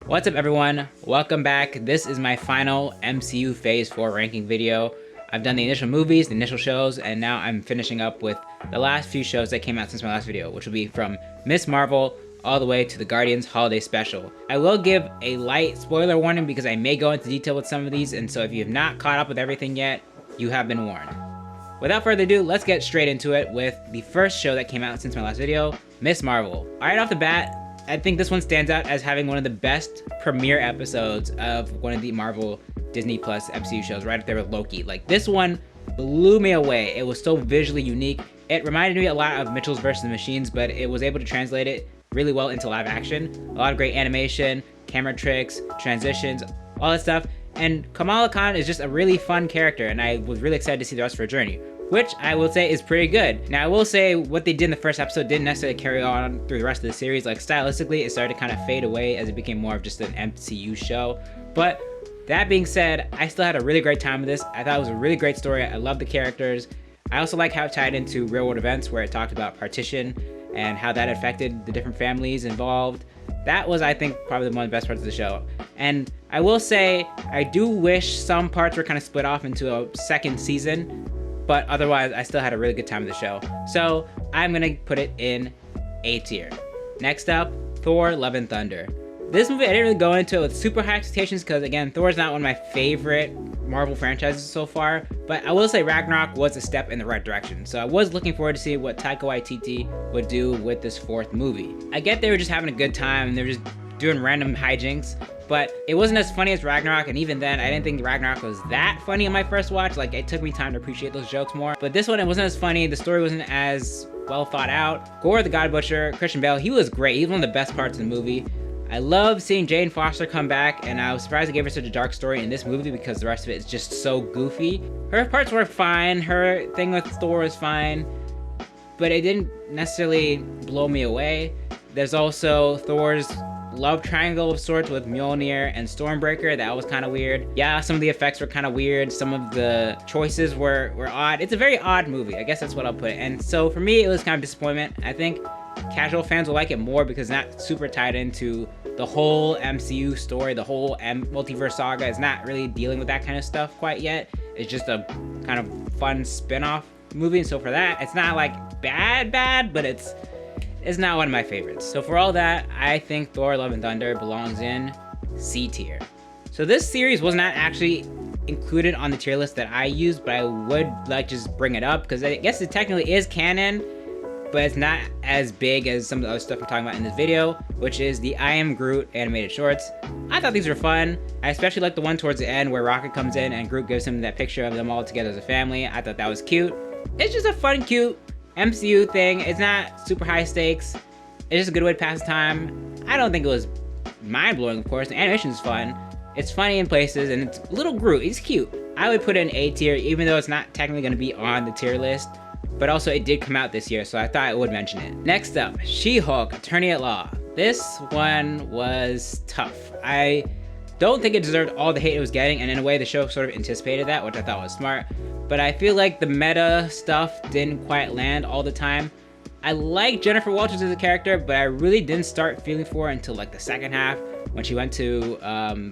What's up everyone? Welcome back. This is my final MCU Phase 4 ranking video. I've done the initial movies, the initial shows, and now I'm finishing up with the last few shows that came out since my last video, which will be from Miss Marvel all the way to the Guardians Holiday Special. I will give a light spoiler warning because I may go into detail with some of these, and so if you have not caught up with everything yet, you have been warned. Without further ado, let's get straight into it with the first show that came out since my last video, Miss Marvel. Right off the bat, I think this one stands out as having one of the best premiere episodes of one of the Marvel Disney Plus MCU shows, right up there with Loki. Like, this one blew me away. It was so visually unique. It reminded me a lot of Mitchell's vs. the Machines, but it was able to translate it really well into live action. A lot of great animation, camera tricks, transitions, all that stuff. And Kamala Khan is just a really fun character, and I was really excited to see the rest of her journey, which I will say is pretty good. Now, I will say what they did in the first episode didn't necessarily carry on through the rest of the series. Like, stylistically, it started to kind of fade away as it became more of just an MCU show. But that being said, I still had a really great time with this. I thought it was a really great story. I love the characters. I also like how it tied into real world events where it talked about partition and how that affected the different families involved. That was, I think, probably one of the best parts of the show. And I will say, I do wish some parts were kind of split off into a second season, but otherwise, I still had a really good time with the show. So I'm gonna put it in A tier. Next up, Thor: Love and Thunder. This movie, I didn't really go into it with super high expectations because, again, Thor is not one of my favorite Marvel franchises so far, but I will say Ragnarok was a step in the right direction. So I was looking forward to see what Taika Waititi would do with this fourth movie. I get they were just having a good time and they were just doing random hijinks, but it wasn't as funny as Ragnarok, and even then, I didn't think Ragnarok was that funny on my first watch. Like, it took me time to appreciate those jokes more. But this one, it wasn't as funny, the story wasn't as well thought out. Gore the God Butcher, Christian Bale, he was great. He was one of the best parts of the movie. I love seeing Jane Foster come back, and I was surprised they gave her such a dark story in this movie because the rest of it is just so goofy. Her parts were fine, her thing with Thor was fine, but it didn't necessarily blow me away. There's also Thor's love triangle of sorts with Mjolnir and Stormbreaker. That was kind of weird. Yeah, some of the effects were kind of weird. Some of the choices were odd. It's a very odd movie. I guess that's what I'll put it. And so for me, it was kind of disappointment. I think casual fans will like it more because it's not super tied into the whole MCU story, the whole multiverse saga. It's not really dealing with that kind of stuff quite yet. It's just a kind of fun spin-off movie. And so for that, it's not like bad, but it's not one of my favorites. So for all that, I think Thor: Love and Thunder belongs in C tier. So this series was not actually included on the tier list that I used, but I would like to just bring it up because I guess it technically is canon, but it's not as big as some of the other stuff I'm talking about in this video, which is the I Am Groot animated shorts. I thought these were fun. I especially like the one towards the end where Rocket comes in and Groot gives him that picture of them all together as a family. I thought that was cute. It's just a fun, cute MCU thing. It's not super high stakes. It's just a good way to pass the time. I don't think it was mind-blowing, of course. The animation is fun. It's funny in places, and it's little Groot. He's cute. I would put it in A tier, even though it's not technically going to be on the tier list. But also, it did come out this year, so I thought I would mention it. Next up, She-Hulk, Attorney at Law. This one was tough. I don't think it deserved all the hate it was getting, and in a way, the show sort of anticipated that, which I thought was smart. But I feel like the meta stuff didn't quite land all the time. I like Jennifer Walters as a character, but I really didn't start feeling for her until like the second half when she went to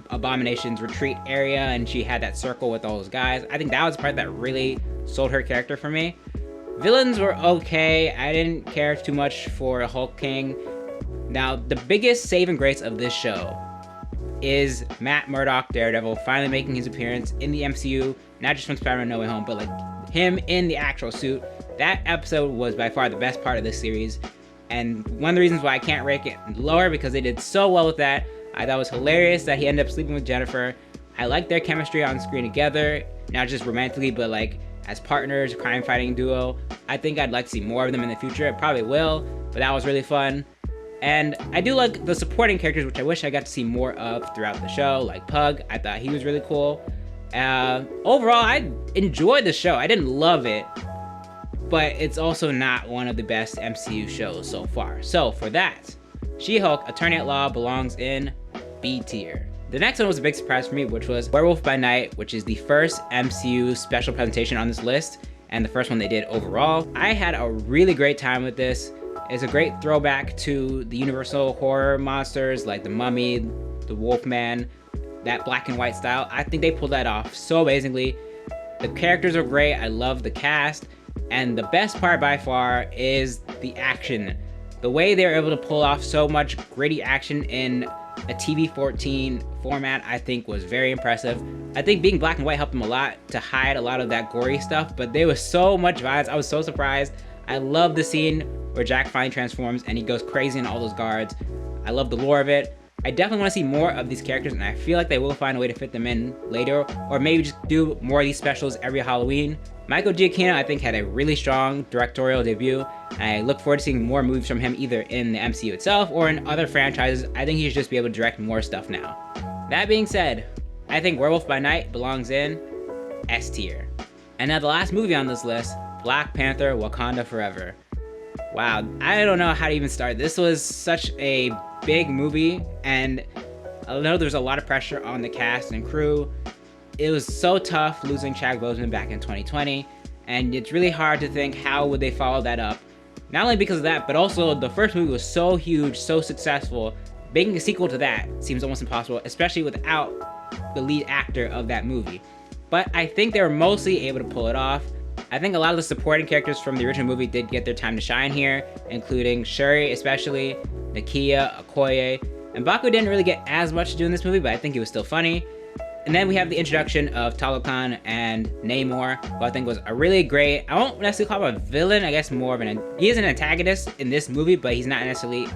Abomination's retreat area and she had that circle with all those guys. I think that was the part that really sold her character for me. Villains were okay. I didn't care too much for Hulk King. Now, the biggest saving grace of this show is Matt Murdock, Daredevil, finally making his appearance in the MCU, not just from Spider-Man No Way Home, but like him in the actual suit. That episode was by far the best part of this series, and one of the reasons why I can't rank it lower because they did so well with that. I thought it was hilarious that he ended up sleeping with Jennifer. I like their chemistry on screen together, not just romantically, but like as partners, a crime-fighting duo. I think I'd like to see more of them in the future. It probably will, but that was really fun. And I do like the supporting characters, which I wish I got to see more of throughout the show, like Pug. I thought he was really cool. Overall, I enjoyed the show. I didn't love it, but it's also not one of the best MCU shows so far. So for that, She-Hulk, Attorney at Law belongs in B tier. The next one was a big surprise for me, which was Werewolf by Night, which is the first MCU special presentation on this list, and the first one they did overall. I had a really great time with this. It's a great throwback to the Universal horror monsters like the Mummy, the Wolfman, that black and white style. I think they pulled that off so amazingly. The characters are great. I love the cast. And the best part by far is the action. The way they were able to pull off so much gritty action in a TV-14 format, I think was very impressive. I think being black and white helped them a lot to hide a lot of that gory stuff, but there was so much violence. I was so surprised. I love the scene where Jack finally transforms and he goes crazy in all those guards. I love the lore of it. I definitely want to see more of these characters, and I feel like they will find a way to fit them in later, or maybe just do more of these specials every Halloween. Michael Giacchino, I think, had a really strong directorial debut, and I look forward to seeing more movies from him either in the MCU itself or in other franchises. I think he should just be able to direct more stuff now. That being said, I think Werewolf by Night belongs in S tier. And now the last movie on this list, Black Panther: Wakanda Forever. Wow, I don't know how to even start. This was such a big movie, and I know there's a lot of pressure on the cast and crew. It was so tough losing Chadwick Boseman back in 2020, and it's really hard to think how would they follow that up. Not only because of that, but also the first movie was so huge, so successful. Making a sequel to that seems almost impossible, especially without the lead actor of that movie. But I think they were mostly able to pull it off. I think a lot of the supporting characters from the original movie did get their time to shine here, including Cherrie especially, Nakia, Okoye, and Baku didn't really get as much to do in this movie, but I think he was still funny. And then we have the introduction of Talokan and Namor, who I think was a really great, I won't necessarily call him a villain, I guess more of he is an antagonist in this movie, but he's not necessarily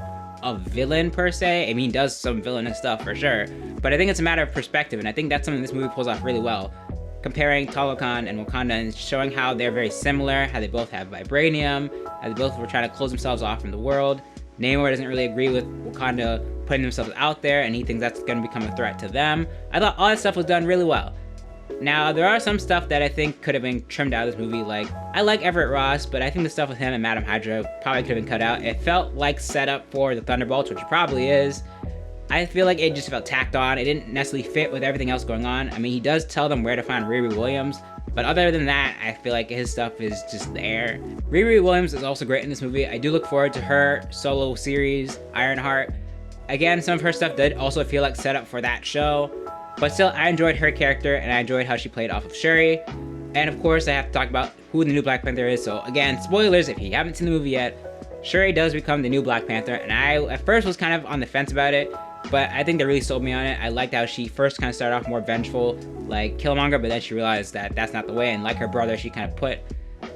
a villain per se. I mean, he does some villainous stuff for sure, but I think it's a matter of perspective, and I think that's something this movie pulls off really well. Comparing Talokan and Wakanda and showing how they're very similar, how they both have vibranium, how they both were trying to close themselves off from the world. Namor doesn't really agree with Wakanda putting themselves out there, and he thinks that's going to become a threat to them. I thought all that stuff was done really well. Now, there are some stuff that I think could have been trimmed out of this movie, like, I like Everett Ross, but I think the stuff with him and Madam Hydra probably could have been cut out. It felt like setup for the Thunderbolts, which it probably is. I feel like it just felt tacked on. It didn't necessarily fit with everything else going on. I mean, he does tell them where to find Riri Williams, but other than that, I feel like his stuff is just there. Riri Williams is also great in this movie. I do look forward to her solo series, Ironheart. Again, some of her stuff did also feel like setup for that show, but still, I enjoyed her character, and I enjoyed how she played off of Cherrie. And of course, I have to talk about who the new Black Panther is. So again, spoilers if you haven't seen the movie yet, Cherrie does become the new Black Panther, and I at first was kind of on the fence about it, but I think they really sold me on it. I liked how she first kind of started off more vengeful, like Killmonger, but then she realized that that's not the way, and like her brother, she kind of put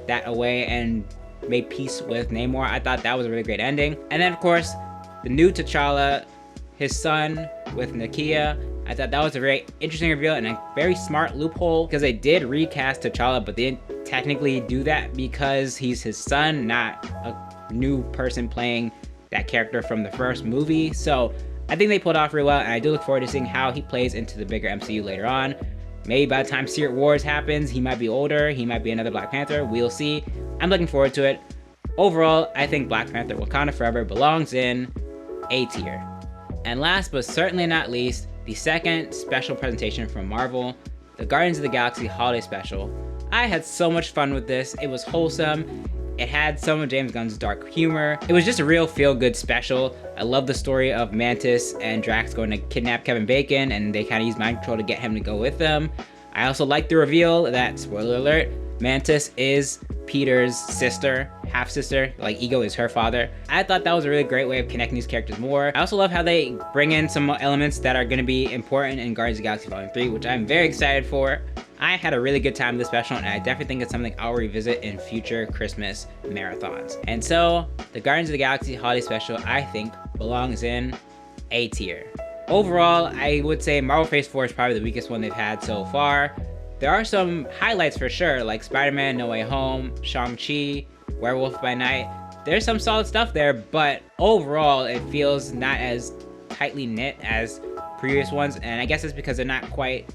that away and made peace with Namor. I thought that was a really great ending. And then of course, the new T'Challa, his son with Nakia, I thought that was a very interesting reveal and a very smart loophole, because they did recast T'Challa, but they didn't technically do that because he's his son, not a new person playing that character from the first movie. So I think they pulled off really well, and I do look forward to seeing how he plays into the bigger MCU later on. Maybe by the time Secret Wars happens, he might be older, he might be another Black Panther, we'll see. I'm looking forward to it. Overall, I think Black Panther Wakanda Forever belongs in A tier. And last but certainly not least, the second special presentation from Marvel, the Guardians of the Galaxy Holiday Special. I had so much fun with this. It was wholesome. It had some of James Gunn's dark humor. It was just a real feel-good special. I love the story of Mantis and Drax going to kidnap Kevin Bacon, and they kind of use mind control to get him to go with them. I also like the reveal that, spoiler alert, Mantis is Peter's sister, half-sister, like Ego is her father. I thought that was a really great way of connecting these characters more. I also love how they bring in some elements that are going to be important in Guardians of the Galaxy Volume 3, which I'm very excited for. I had a really good time with this special, and I definitely think it's something I'll revisit in future Christmas marathons. And so, the Guardians of the Galaxy Holiday Special, I think, belongs in A tier. Overall, I would say Marvel Phase 4 is probably the weakest one they've had so far. There are some highlights for sure, like Spider-Man No Way Home, Shang-Chi, Werewolf by Night. There's some solid stuff there, but overall, it feels not as tightly knit as previous ones, and I guess it's because they're not quite,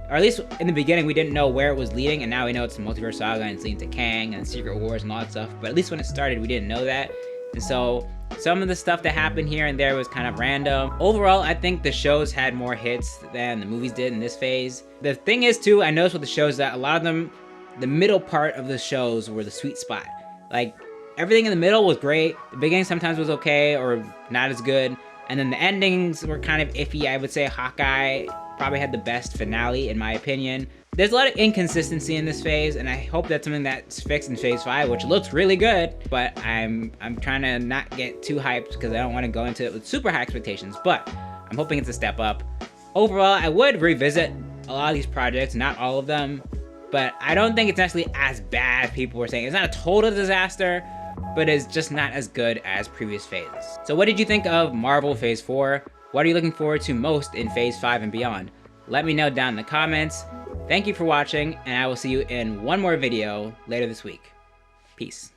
or at least in the beginning, we didn't know where it was leading, and now we know it's the Multiverse Saga, and it's leading to Kang, and Secret Wars, and all that stuff, but at least when it started, we didn't know that, and so some of the stuff that happened here and there was kind of random. Overall, I think the shows had more hits than the movies did in this phase. The thing is, too, I noticed with the shows that a lot of them, the middle part of the shows were the sweet spot. Like, everything in the middle was great, the beginning sometimes was okay, or not as good, And then the endings were kind of iffy. I would say Hawkeye probably had the best finale, in my opinion. There's a lot of inconsistency in this phase, and I hope that's something that's fixed in phase 5, which looks really good, but I'm trying to not get too hyped because I don't want to go into it with super high expectations, but I'm hoping it's a step up. Overall, I would revisit a lot of these projects, not all of them, but I don't think it's necessarily as bad as people were saying. It's not a total disaster, but it's just not as good as previous phases. So what did you think of Marvel Phase 4? What are you looking forward to most in Phase 5 and beyond? Let me know down in the comments. Thank you for watching, and I will see you in one more video later this week. Peace.